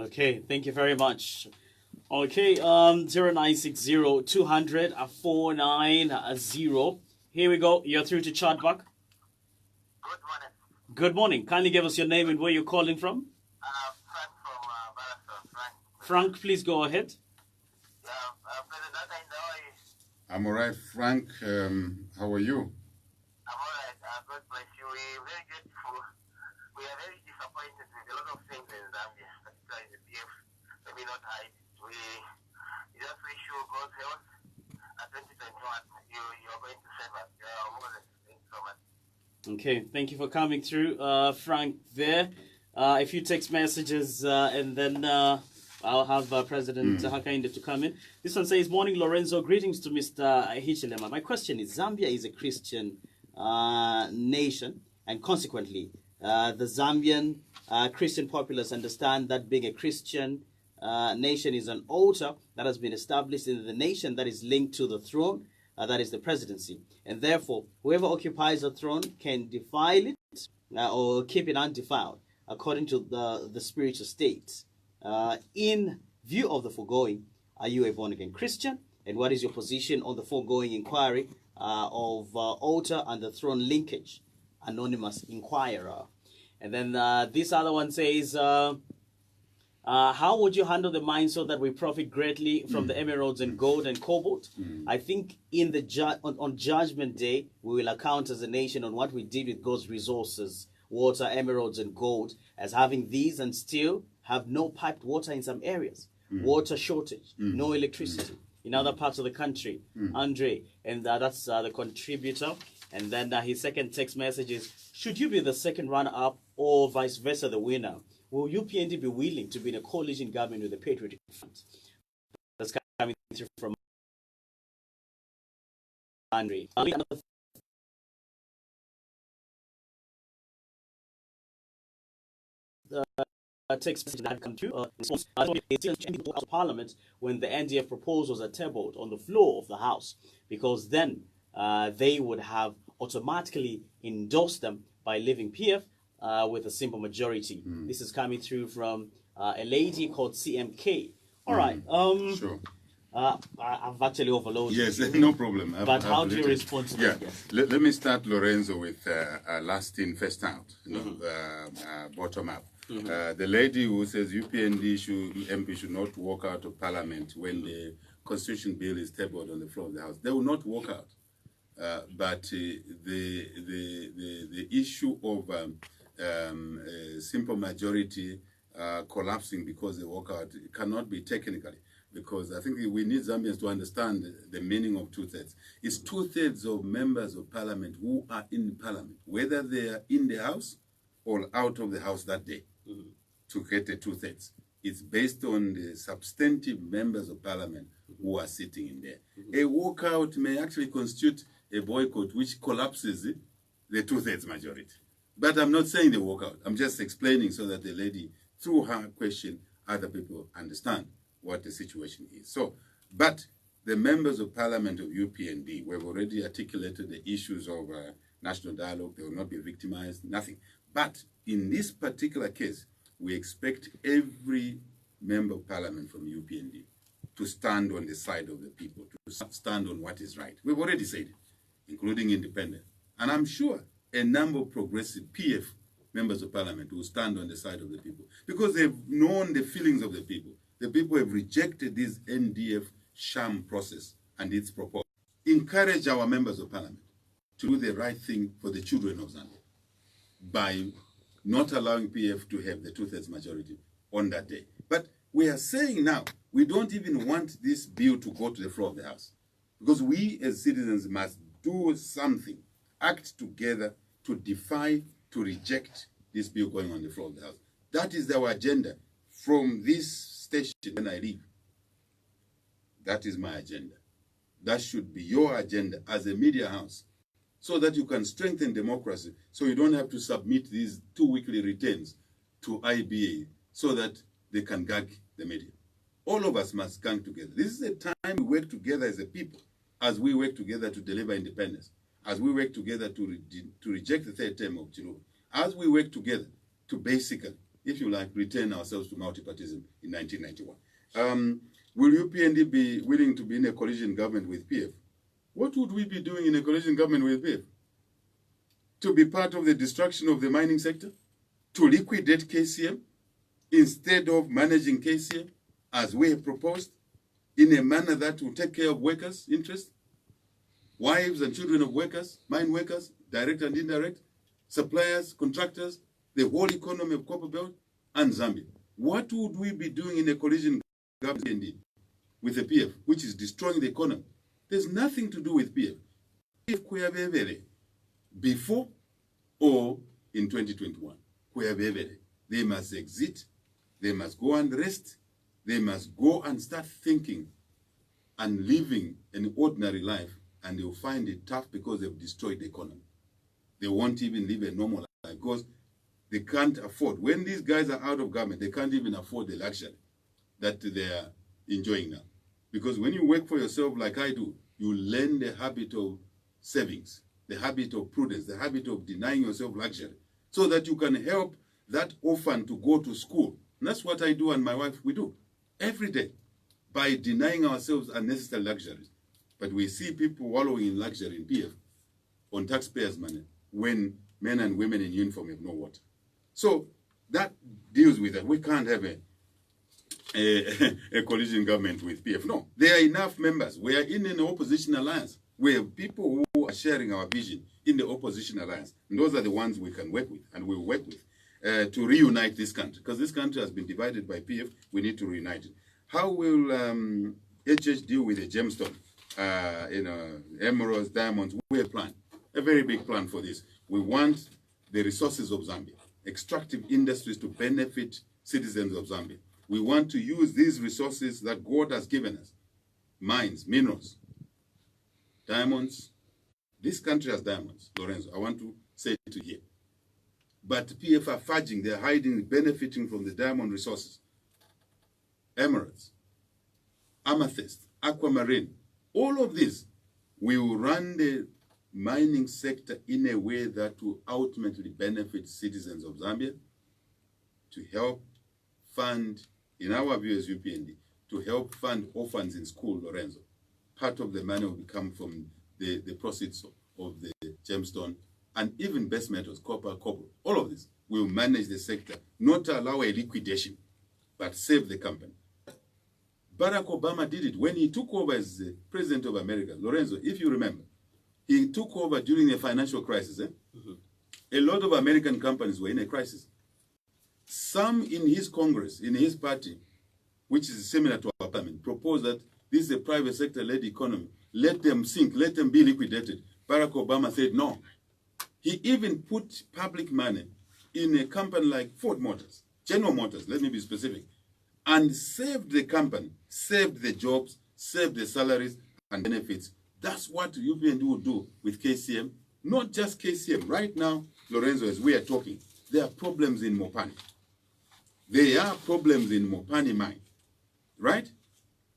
Okay, thank you very much. Okay, 0960-200-490. Here we go. You're through to Chatback. Good morning. Good morning. Kindly give us your name and where you're calling from. Frank from Baraston. Frank, please go ahead. President, how are you? I'm all right, Frank. How are you? I'm all right. God bless you. We're very grateful. We are very disappointed with a lot of things in Zambia, particularly the PF. Maybe not hide. We just wish you God's health. At 2021, you are going to save us. You are more than. Thank you so much. Okay, thank you for coming through, Frank. There, a few text messages, and then I'll have President Hakainde to come in. This one says, "Morning, Lorenzo. Greetings to Mr. Hichilema. My question is: Zambia is a Christian nation, and consequently, the Zambian Christian populace understand that being a Christian nation is an altar that has been established in the nation that is linked to the throne, that is the presidency. And therefore, whoever occupies the throne can defile it or keep it undefiled according to the spiritual state. In view of the foregoing, are you a born-again Christian? And what is your position on the foregoing inquiry of altar and the throne linkage?" Anonymous inquirer. And then this other one says, "How would you handle the mine so that we profit greatly from the emeralds and gold and cobalt? I think in the on Judgment Day, we will account as a nation on what we did with God's resources, water, emeralds, and gold, as having these and still have no piped water in some areas, water shortage, no electricity in other parts of the country." Andre, and that's the contributor. And then his second text message is, "Should you be the second runner-up or vice versa the winner, will UPND be willing to be in a coalition government with the Patriotic Front?" That's coming through from Andre. Text message that come to Parliament when the NDF proposals are tabled on the floor of the House, because then they would have automatically endorsed them by leaving PF with a simple majority. This is coming through from a lady called CMK. All right. Sure. I've actually overloaded. Yes, you. no problem. But how do you respond to that? Yes. Let me start, Lorenzo, with last in, first out, bottom up. The lady who says MP should not walk out of Parliament when the Constitution bill is tabled on the floor of the House. They will not walk out. But the issue of simple majority collapsing because they walk out cannot be technically, because I think we need Zambians to understand the meaning of two-thirds. It's two-thirds of members of Parliament who are in Parliament, whether they are in the House or out of the House that day, to get the two-thirds. It's based on the substantive members of Parliament who are sitting in there. A walkout may actually constitute a boycott which collapses the two-thirds majority. But I'm not saying they walk out. I'm just explaining so that the lady, through her question, other people understand what the situation is. So, but the members of Parliament of UPND, we've already articulated the issues of national dialogue. They will not be victimized, nothing. But in this particular case, we expect every member of Parliament from UPND to stand on the side of the people, to stand on what is right. We've already said it, including independent. And I'm sure a number of progressive PF members of parliament who stand on the side of the people because they've known the feelings of the people. The people have rejected this NDF sham process and its proposal. Encourage our members of parliament to do the right thing for the children of Zambia by not allowing PF to have the two-thirds majority on that day. But we are saying now, we don't even want this bill to go to the floor of the House because we as citizens must do something, act together to defy, to reject this bill going on the floor of the House. That is our agenda from this station when I leave. That is my agenda. That should be your agenda as a media house so that you can strengthen democracy so you don't have to submit these 2 weekly returns to IBA so that they can gag the media. All of us must gang together. This is a time we work together as a people, as we work together to deliver independence, as we work together to reject the third term of Chiluba, as we work together to basically, if you like, return ourselves to multipartism in 1991. Will UPND be willing to be in a coalition government with PF? What would we be doing in a coalition government with PF? To be part of the destruction of the mining sector? To liquidate KCM instead of managing KCM as we have proposed in a manner that will take care of workers' interests? Wives and children of workers, mine workers, direct and indirect, suppliers, contractors, the whole economy of Copper Belt and Zambia. What would we be doing in a coalition government with the PF, which is destroying the economy? There's nothing to do with PF. PF before or in 2021, they must exit, they must go and rest, they must go and start thinking and living an ordinary life, and they'll find it tough because they've destroyed the economy. They won't even live a normal life because they can't afford. When these guys are out of government, they can't even afford the luxury that they are enjoying now. Because when you work for yourself like I do, you learn the habit of savings, the habit of prudence, the habit of denying yourself luxury, so that you can help that orphan to go to school. And that's what I do and my wife, we do every day by denying ourselves unnecessary luxuries. But we see people wallowing in luxury in PF on taxpayers' money when men and women in uniform have no water. So that deals with that. We can't have a coalition government with PF. No, there are enough members. We are in an opposition alliance. We have people who are sharing our vision in the opposition alliance. And those are the ones we can work with and we'll work with to reunite this country. Because this country has been divided by PF. We need to reunite it. How will HH deal with the gemstone? Emeralds, diamonds? We have a plan, a very big plan for this. We want the resources of Zambia, extractive industries to benefit citizens of Zambia. We want to use these resources that God has given us, mines, minerals, diamonds. This country has diamonds, Lorenzo. I want to say it to you. But PF are fudging, they're hiding, benefiting from the diamond resources. Emeralds, amethyst, aquamarine, all of this, we will run the mining sector in a way that will ultimately benefit citizens of Zambia, to help fund, in our view as UPND, to help fund orphans in school, Lorenzo. Part of the money will come from the proceeds of the gemstone and even base metals, copper, cobalt. All of this will manage the sector, not allow a liquidation, but save the company. Barack Obama did it when he took over as the president of America. Lorenzo, if you remember, he took over during the financial crisis. A lot of American companies were in a crisis. Some in his Congress, in his party, which is similar to our parliament, proposed that this is a private sector-led economy. Let them sink, let them be liquidated. Barack Obama said no. He even put public money in a company like Ford Motors, General Motors, let me be specific, and saved the company, saved the jobs, saved the salaries and benefits. That's what UPND will do with KCM. Not just KCM. Right now, Lorenzo, as we are talking, there are problems in Mopani. There are problems in Mopani mine, right?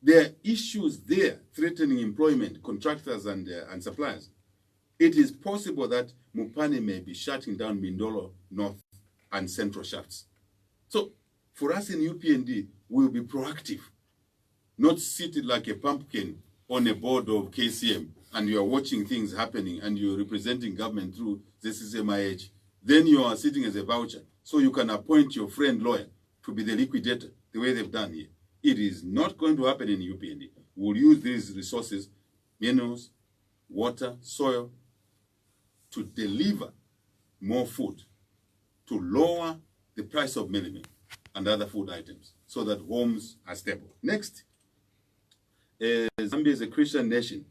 There are issues there threatening employment, contractors and suppliers. It is possible that Mopani may be shutting down Mindolo North and Central shafts. So for us in UPND, we'll be proactive, not seated like a pumpkin on a board of KCM and you are watching things happening and you're representing government through the CCMIH then you are sitting as a voucher. So you can appoint your friend lawyer to be the liquidator, the way they've done here. It is not going to happen in UPND. We'll use these resources, minerals, water, soil, to deliver more food, to lower the price of minimum and other food items so that homes are stable. Next, Zambia is a Christian nation.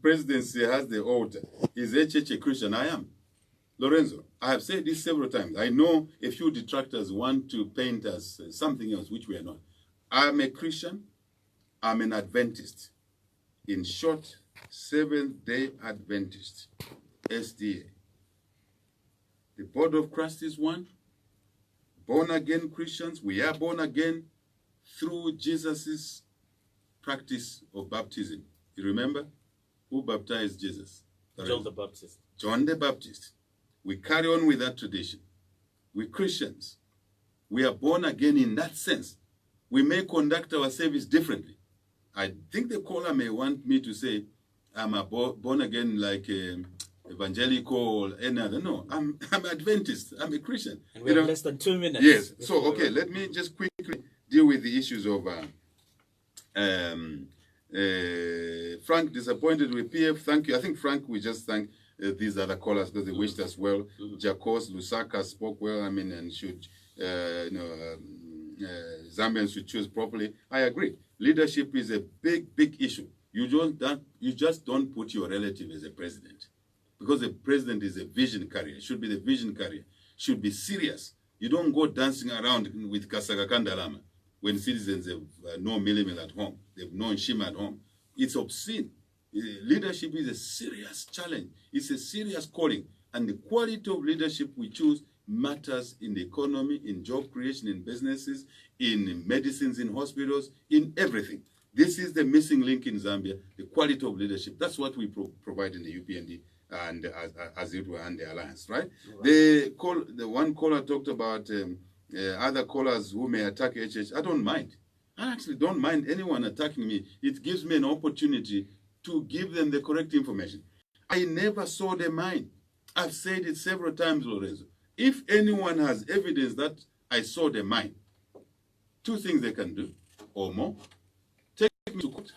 Presidency has the altar. Is HH a Christian? I am. Lorenzo, I have said this several times. I know a few detractors want to paint us something else, which we are not. I'm a Christian. I'm an Adventist. In short, Seventh-day Adventist, SDA. The body of Christ is one. Born-again Christians, we are born again through Jesus' practice of baptism. You remember? Who baptized Jesus? John the Baptist. John the Baptist. We carry on with that tradition. We Christians, we are born again in that sense. We may conduct our service differently. I think the caller may want me to say, I'm a born again like evangelical or any other. No, I'm Adventist. I'm a Christian. And we have less than 2 minutes. Yes. So, okay, let me just quickly deal with the issues of Frank, disappointed with PF. Thank you. I think, Frank, we just thank these other callers because they wished us well. Jacos, Lusaka spoke well, I mean, and should, Zambians should choose properly. I agree. Leadership is a big, big issue. You just don't put your relative as a president, because the president is a vision carrier. Should be the vision carrier. Should be serious. You don't go dancing around with Kasagakandalama when citizens have no millimil at home. They've no nshima at home. It's obscene. Leadership is a serious challenge. It's a serious calling. And the quality of leadership we choose matters in the economy, in job creation, in businesses, in medicines, in hospitals, in everything. This is the missing link in Zambia, the quality of leadership. That's what we provide in the UPND and as it were, and the alliance, right? The one caller talked about other callers who may attack HH. I don't mind. I actually don't mind anyone attacking me. It gives me an opportunity to give them the correct information. I never saw the mine. I've said it several times, Lorenzo. If anyone has evidence that I saw the mine, two things they can do, or more. Take me to court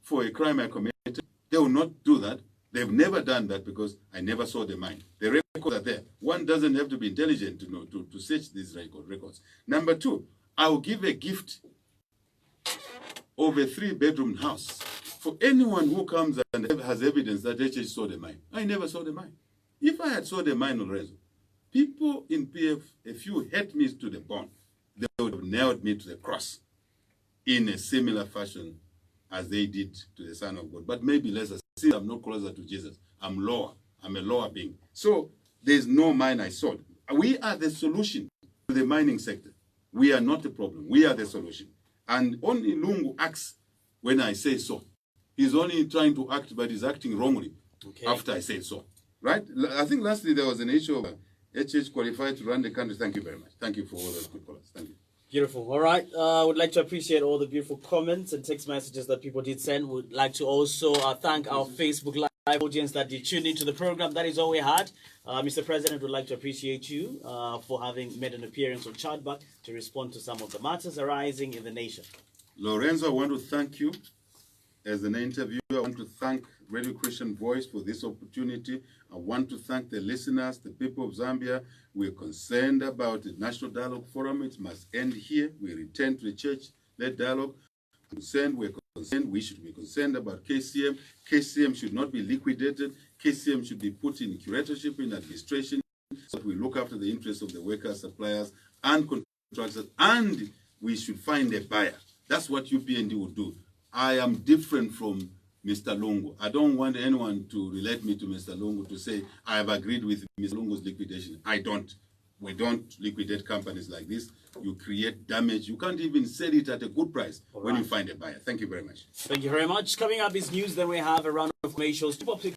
for a crime I committed. They will not do that. They've never done that because I never saw the mine. The records are there. One doesn't have to be intelligent to know, to search these records. Number two, I will give a gift of a 3-bedroom house for anyone who comes and has evidence that HH saw the mine. I never saw the mine. If I had saw the mine already, people in PF, if you hate me to the bone, they would have nailed me to the cross in a similar fashion as they did to the Son of God. But maybe lesser. Since I'm no closer to Jesus, I'm lower. I'm a lower being. So there's no mine I saw. We are the solution to the mining sector. We are not the problem. We are the solution. And only Lungu acts when I say so. He's only trying to act, but he's acting wrongly after I say so. Right? I think lastly, there was an issue of HH qualified to run the country. Thank you very much. Thank you for all those good callers. Thank you. Beautiful. All right. I would like to appreciate all the beautiful comments and text messages that people did send. Would like to also thank our Facebook Live audience that did tune into the program. That is all we had. Mr. President, would like to appreciate you for having made an appearance on Chatback to respond to some of the matters arising in the nation. Lorenzo, I want to thank you as an interviewer. I want to thank Radio Christian Voice for this opportunity. I want to thank the listeners, the people of Zambia. We're concerned about the National Dialogue Forum. It must end here. We return to the church-led dialogue. We're concerned. We should be concerned about KCM. KCM should not be liquidated. KCM should be put in curatorship, in administration, so that we look after the interests of the workers, suppliers, and contractors, and we should find a buyer. That's what UPND would do. I am different from Mr. Lungu. I don't want anyone to relate me to Mr. Lungu to say, I have agreed with Mr. Lungu's liquidation. I don't. We don't liquidate companies like this. You create damage. You can't even sell it at a good price when you find a buyer. Thank you very much. Thank you very much. Coming up is news. Then we have a round of commercials.